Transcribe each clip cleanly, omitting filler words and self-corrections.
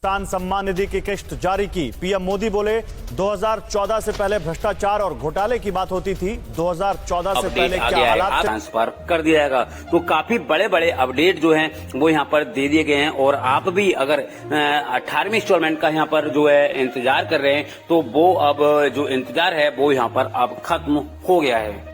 किसान सम्मान निधि की किश्त जारी की। पीएम मोदी बोले 2014 से पहले भ्रष्टाचार और घोटाले की बात होती थी। 2014 से पहले क्या हालात ट्रांसफर कर दिया जाएगा। तो काफी बड़े बड़े अपडेट जो हैं वो यहाँ पर दे दिए गए हैं। और आप भी अगर 18वीं इंस्टॉलमेंट का यहाँ पर जो है इंतजार कर रहे हैं तो वो अब जो इंतजार है वो यहाँ पर अब खत्म हो गया है।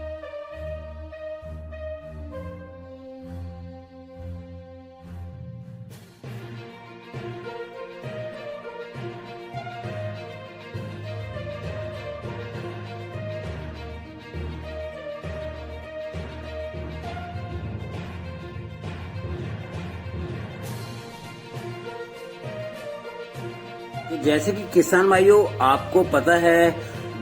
तो जैसे कि किसान भाइयों आपको पता है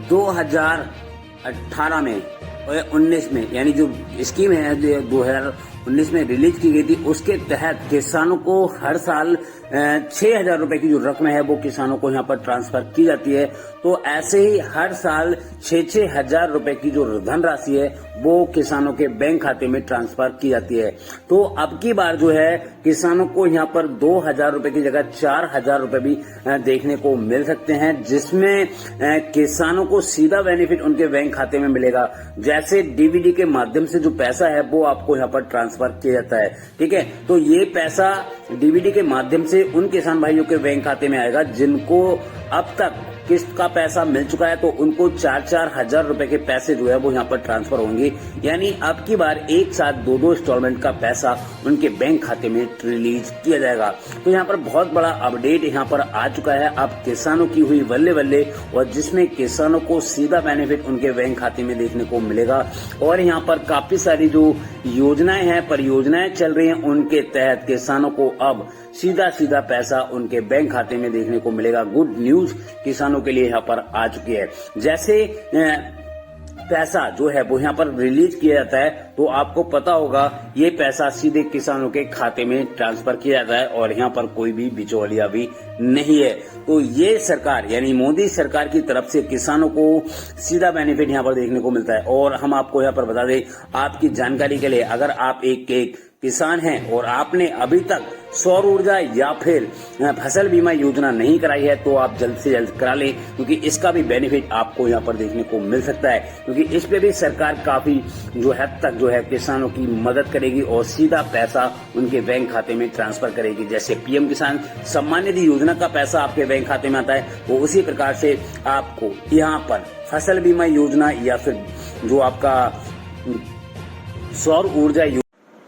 2018 में और 19 में यानी जो स्कीम है 2019 में रिलीज की गई थी, उसके तहत किसानों को हर साल 6,000 रुपए की जो रकम है वो किसानों को यहाँ पर ट्रांसफर की जाती है। तो ऐसे ही हर साल 6-6 हजार रुपए की जो धनराशि है वो किसानों के बैंक खाते में ट्रांसफर की जाती है। तो अब की बार जो है किसानों को यहाँ पर 2,000 रुपए की जगह 4,000 रुपए भी देखने को मिल सकते हैं, जिसमें किसानों को सीधा बेनिफिट उनके बैंक खाते में मिलेगा। जैसे डीबीडी के माध्यम से जो पैसा है वो आपको यहाँ पर ट्रांसफर किया जाता है, ठीक है। तो ये पैसा डीबीडी के माध्यम से उन किसान भाइयों के बैंक खाते में आएगा जिनको अब तक किस्त का पैसा मिल चुका है। तो उनको 4-4 हजार रुपए के पैसे जो है वो यहाँ पर ट्रांसफर होंगे। यानी अब की बार एक साथ 2-2 इंस्टॉलमेंट का पैसा उनके बैंक खाते में रिलीज किया जाएगा। तो यहाँ पर बहुत बड़ा अपडेट यहाँ पर आ चुका है। अब किसानों की हुई बल्ले बल्ले, और जिसमें किसानों को सीधा बेनिफिट उनके बैंक खाते में देखने को मिलेगा। और यहाँ पर काफी सारी जो योजनाएं हैं, परियोजनाएं चल रही हैं, उनके तहत किसानों को अब सीधा सीधा पैसा उनके बैंक खाते में देखने को मिलेगा। गुड न्यूज किसानों के लिए यहाँ पर आ चुकी है। जैसे पैसा जो है वो यहाँ पर रिलीज किया जाता है तो आपको पता होगा ये पैसा सीधे किसानों के खाते में ट्रांसफर किया जाता है और यहाँ पर कोई भी बिचौलिया भी नहीं है। तो ये सरकार यानी मोदी सरकार की तरफ से किसानों को सीधा बेनिफिट यहाँ पर देखने को मिलता है। और हम आपको यहाँ पर बता दें आपकी जानकारी के लिए, अगर आप एक किसान हैं और आपने अभी तक सौर ऊर्जा या फिर फसल बीमा योजना नहीं कराई है तो आप जल्द से जल्द करा लें, क्योंकि इसका भी बेनिफिट आपको यहाँ पर देखने को मिल सकता है। क्योंकि इस पे भी सरकार काफी जो हद तक जो है किसानों की मदद करेगी और सीधा पैसा उनके बैंक खाते में ट्रांसफर करेगी। जैसे पीएम किसान सम्मान निधि योजना का पैसा आपके बैंक खाते में आता है, वो उसी प्रकार से आपको यहाँ पर फसल बीमा योजना या फिर जो आपका सौर ऊर्जा।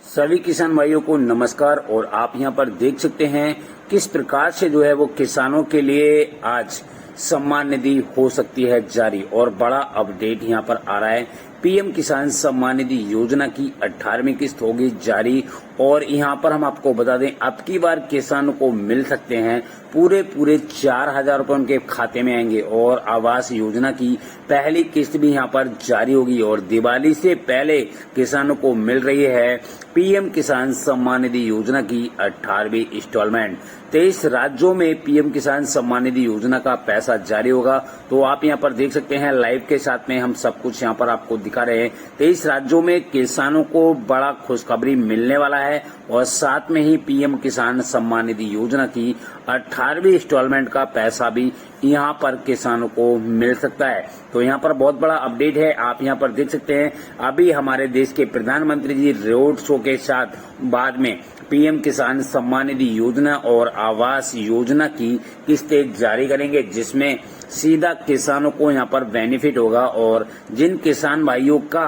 सभी किसान भाइयों को नमस्कार। और आप यहाँ पर देख सकते हैं किस प्रकार से जो है वो किसानों के लिए आज सम्मान निधि हो सकती है जारी। और बड़ा अपडेट यहाँ पर आ रहा है, पीएम किसान सम्मान निधि योजना की 18वीं किस्त होगी जारी। और यहाँ पर हम आपको बता दें अब की बार किसानों को मिल सकते हैं पूरे 4,000 रुपए उनके खाते में आएंगे। और आवास योजना की पहली किस्त भी यहाँ पर जारी होगी। और दिवाली से पहले किसानों को मिल रही है पीएम किसान सम्मान निधि योजना की 18वीं इंस्टॉलमेंट। 23 राज्यों में पीएम किसान सम्मान निधि योजना का पैसा जारी होगा। तो आप यहाँ पर देख सकते हैं लाइव के साथ में हम सब कुछ यहाँ पर आपको दिखा रहे हैं। 23 राज्यों में किसानों को बड़ा खुशखबरी मिलने वाला है। और साथ में ही पीएम किसान सम्मान निधि योजना की 18वीं इंस्टॉलमेंट का पैसा भी यहाँ पर किसानों को मिल सकता है। तो यहाँ पर बहुत बड़ा अपडेट है। आप यहाँ पर देख सकते हैं अभी हमारे देश के प्रधानमंत्री जी रोड शो के साथ बाद में पीएम किसान सम्मान निधि योजना और आवास योजना की किस्तें जारी करेंगे, जिसमें सीधा किसानों को यहाँ पर बेनिफिट होगा। और जिन किसान भाइयों का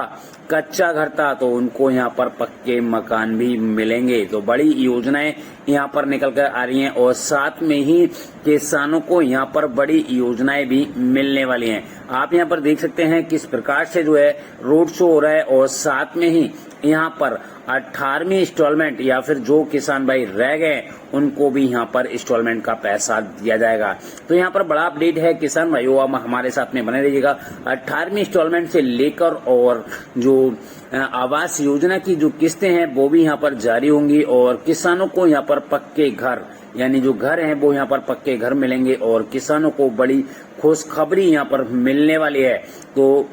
कच्चा घर था तो उनको यहाँ पर पक्के मकान भी मिलेंगे। तो बड़ी योजनाएं यहाँ पर निकल कर आ रही हैं। और साथ में ही किसानों को यहाँ पर बड़ी योजनाएं भी मिलने वाली हैं। आप यहाँ पर देख सकते हैं किस प्रकार से जो है रोड शो हो रहा है। और साथ में ही यहाँ पर 18वीं इंस्टॉलमेंट या फिर जो किसान भाई रह गए उनको भी यहाँ पर इंस्टॉलमेंट का पैसा दिया जाएगा। तो यहाँ पर बड़ा अपडेट है किसान भाइयों, आप हमारे साथ में बने रहिएगा। 18वीं इंस्टॉलमेंट से लेकर और जो आवास योजना की जो किस्तें हैं वो भी यहाँ पर जारी होंगी। और किसानों को यहाँ पर पक्के घर यानी जो घर हैं वो यहाँ पर पक्के घर मिलेंगे। और किसानों को बड़ी खुशखबरी यहाँ पर मिलने वाली है। तो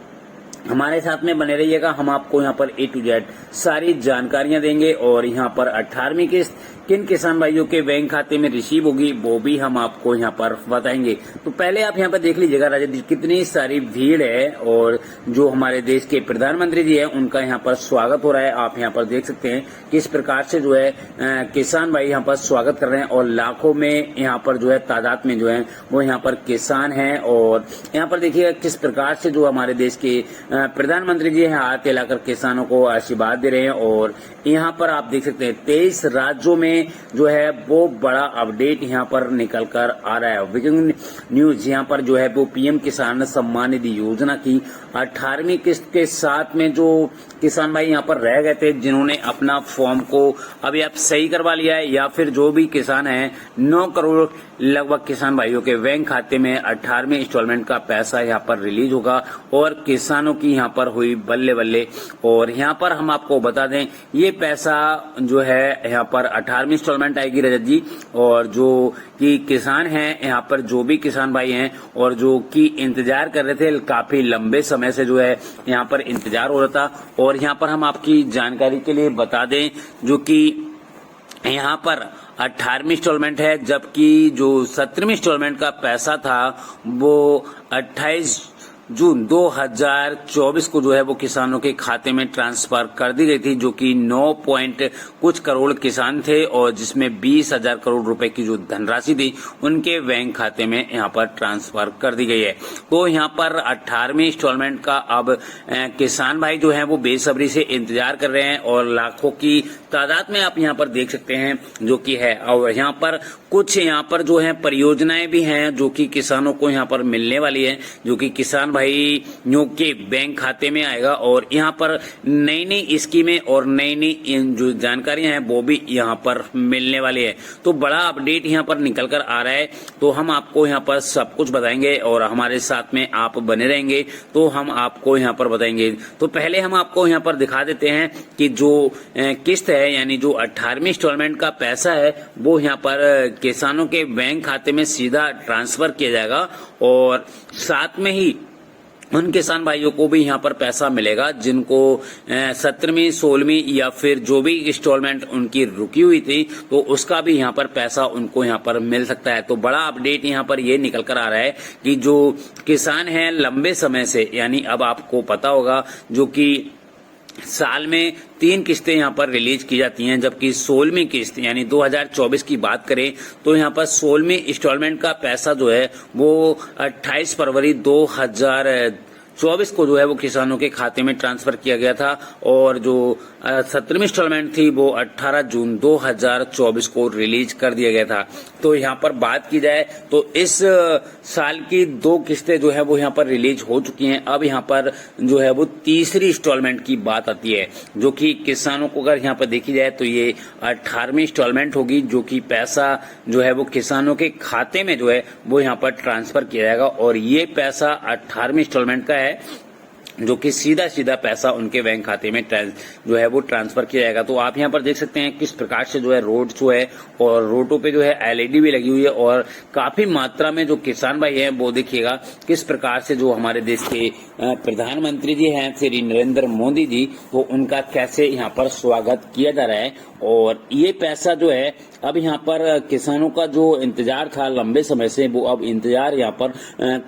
हमारे साथ में बने रहिएगा, हम आपको यहाँ पर A to Z सारी जानकारियां देंगे। और यहाँ पर 18वीं किस्त किन किसान भाइयों के बैंक खाते में रिसीव होगी वो भी हम आपको यहाँ पर बताएंगे। तो पहले आप यहाँ पर देख लीजिएगा राजा जी, कितनी सारी भीड़ है और जो हमारे देश के प्रधानमंत्री जी है उनका यहाँ पर स्वागत हो रहा है। आप यहाँ पर देख सकते हैं किस प्रकार से जो है किसान भाई यहाँ पर स्वागत कर रहे हैं और लाखों में यहाँ पर जो है तादाद में जो है वो यहाँ पर किसान हैं। और यहाँ पर देखिए किस प्रकार से जो हमारे देश के प्रधानमंत्री जी हैं हाथ हिलाकर किसानों को आशीर्वाद दे रहे हैं। और यहाँ पर आप देख सकते हैं 23 राज्यों में जो है वो बड़ा अपडेट यहाँ पर निकल कर आ रहा है। ब्रेकिंग न्यूज यहाँ पर जो है वो पीएम किसान सम्मान निधि योजना की 18वीं किस्त के साथ में जो किसान भाई यहाँ पर रह गए थे, जिन्होंने अपना फॉर्म को अभी आप सही करवा लिया है, या फिर जो भी किसान हैं 9 करोड़ लगभग किसान भाइयों के बैंक खाते में 18वीं इंस्टॉलमेंट का पैसा यहाँ पर रिलीज होगा और किसानों की यहाँ पर हुई बल्ले बल्ले। और यहाँ पर हम आपको बता दें ये पैसा जो है यहाँ पर 18वीं इंस्टॉलमेंट आएगी रजत जी। और जो कि किसान हैं यहाँ पर जो भी किसान भाई हैं और जो कि इंतजार कर रहे थे काफी लंबे समय से जो है यहाँ पर इंतजार हो रहा था। और यहाँ पर हम आपकी जानकारी के लिए बता दें जो कि यहाँ पर 18वीं इंस्टॉलमेंट है, जबकि जो 17वीं इंस्टॉलमेंट का पैसा था वो 28 जून 2024 को जो है वो किसानों के खाते में ट्रांसफर कर दी गई थी, जो कि 9 पॉइंट कुछ करोड़ किसान थे और जिसमें 20,000 करोड़ रुपए की जो धनराशि थी उनके बैंक खाते में यहाँ पर ट्रांसफर कर दी गई है। तो यहाँ पर 18वीं इंस्टॉलमेंट का अब किसान भाई जो है वो बेसब्री से इंतजार कर रहे हैं और लाखों की तादाद में आप यहाँ पर देख सकते हैं जो कि है। और यहाँ पर कुछ यहाँ पर जो है परियोजनाएं भी हैं जो कि किसानों को यहाँ पर मिलने वाली है, जो कि किसान भाइयों के बैंक खाते में आएगा। और यहाँ पर नई नई स्कीमें और नई नई जो जानकारियां हैं वो भी यहाँ पर मिलने वाली है। तो बड़ा अपडेट यहाँ पर निकल कर आ रहा है, तो हम आपको यहाँ पर सब कुछ बताएंगे और हमारे साथ में आप बने रहेंगे तो हम आपको यहाँ पर बताएंगे। तो पहले हम आपको यहाँ पर दिखा देते हैं कि जो किस्त है यानी जो 18वीं इंस्टॉलमेंट का पैसा है वो यहाँ पर किसानों के बैंक खाते में सीधा ट्रांसफर किया जाएगा और साथ में ही उन किसान भाइयों को भी यहाँ पर पैसा मिलेगा जिनको 17वीं 16वीं या फिर जो भी इंस्टॉलमेंट उनकी रुकी हुई थी तो उसका भी यहाँ पर पैसा उनको यहाँ पर मिल सकता है। तो बड़ा अपडेट यहाँ पर ये निकल कर आ रहा है कि जो किसान हैं लंबे समय से, यानी अब आपको पता होगा जो कि साल में 3 किस्तें यहाँ पर रिलीज की जाती हैं, जबकि 16वीं किस्त यानी 2024 की बात करें तो यहाँ पर 16वीं इंस्टॉलमेंट का पैसा जो है वो 28 फरवरी 2024 को जो है वो किसानों के खाते में ट्रांसफर किया गया था और जो 17वीं इंस्टॉलमेंट थी वो 18 जून 2024 को रिलीज कर दिया गया था। तो यहाँ पर बात की जाए तो इस साल की 2 किस्तें जो है वो यहाँ पर रिलीज हो चुकी हैं। अब यहाँ पर जो है वो तीसरी इंस्टॉलमेंट की बात आती है जो कि किसानों को अगर यहाँ पर देखी जाए तो ये 18वीं इंस्टॉलमेंट होगी, जो कि पैसा जो है वो किसानों के खाते में जो है वो यहाँ पर ट्रांसफर किया जाएगा। और ये पैसा 18वीं इंस्टॉलमेंट का है जो कि सीधा सीधा पैसा उनके बैंक खाते में जो है वो ट्रांसफर किया जाएगा। तो आप यहाँ पर देख सकते हैं किस प्रकार से जो है रोड शो है और रोडों पे जो है एलईडी भी लगी हुई है और काफी मात्रा में जो किसान भाई हैं वो देखिएगा किस प्रकार से जो हमारे देश के प्रधानमंत्री जी हैं श्री नरेंद्र मोदी जी, तो उनका कैसे यहाँ पर स्वागत किया जा रहा है। और ये पैसा जो है अब यहाँ पर किसानों का जो इंतजार था लंबे समय से वो अब इंतजार यहाँ पर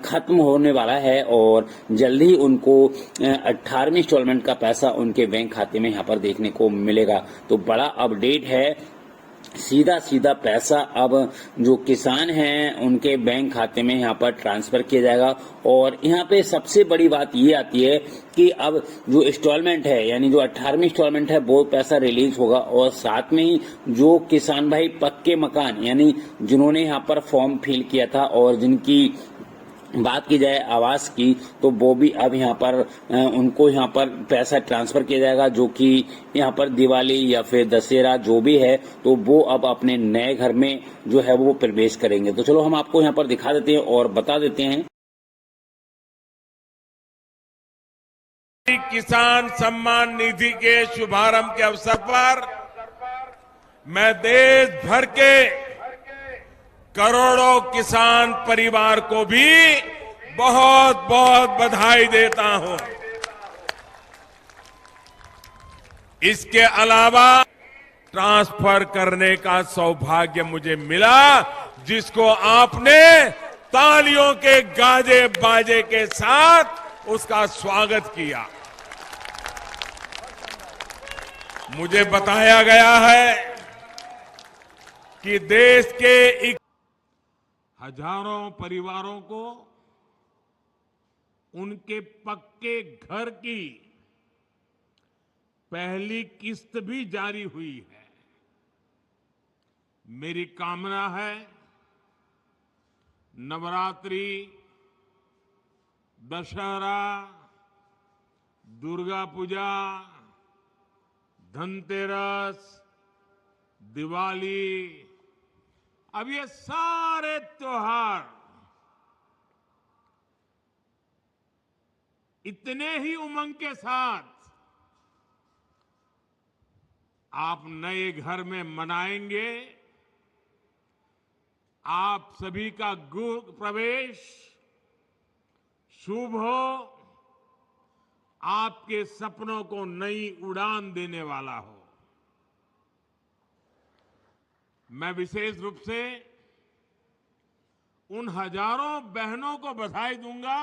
खत्म होने वाला है और जल्द ही उनको 18वीं इंस्टॉलमेंट का पैसा उनके बैंक खाते में यहाँ पर देखने को मिलेगा। तो बड़ा अपडेट है, सीधा सीधा पैसा अब जो किसान हैं उनके बैंक खाते में यहाँ पर ट्रांसफर किया जाएगा। और यहाँ पे सबसे बड़ी बात ये आती है कि अब जो इंस्टॉलमेंट है यानी जो 18वीं इंस्टॉलमेंट है वो पैसा रिलीज होगा और साथ में ही जो किसान भाई पक्के मकान यानी जिन्होंने यहाँ पर फॉर्म फिल किया था और जिनकी बात की जाए आवास की तो वो भी अब यहाँ पर उनको यहाँ पर पैसा ट्रांसफर किया जाएगा, जो कि यहाँ पर दिवाली या फिर दशहरा जो भी है तो वो अब अपने नए घर में जो है वो प्रवेश करेंगे। तो चलो हम आपको यहाँ पर दिखा देते हैं और बता देते हैं। किसान सम्मान निधि के शुभारंभ के अवसर पर मैं देश भर के करोड़ों किसान परिवार को भी बहुत बहुत बधाई देता हूं। इसके अलावा ट्रांसफर करने का सौभाग्य मुझे मिला, जिसको आपने तालियों के गाजे बाजे के साथ उसका स्वागत किया। मुझे बताया गया है कि देश के हजारों परिवारों को उनके पक्के घर की पहली किस्त भी जारी हुई है। मेरी कामना है नवरात्रि, दशहरा, दुर्गा पूजा, धनतेरस, दिवाली, अब ये सारे त्योहार इतने ही उमंग के साथ आप नए घर में मनाएंगे। आप सभी का गृह प्रवेश शुभ हो, आपके सपनों को नई उड़ान देने वाला हो। मैं विशेष रूप से उन हजारों बहनों को बधाई दूंगा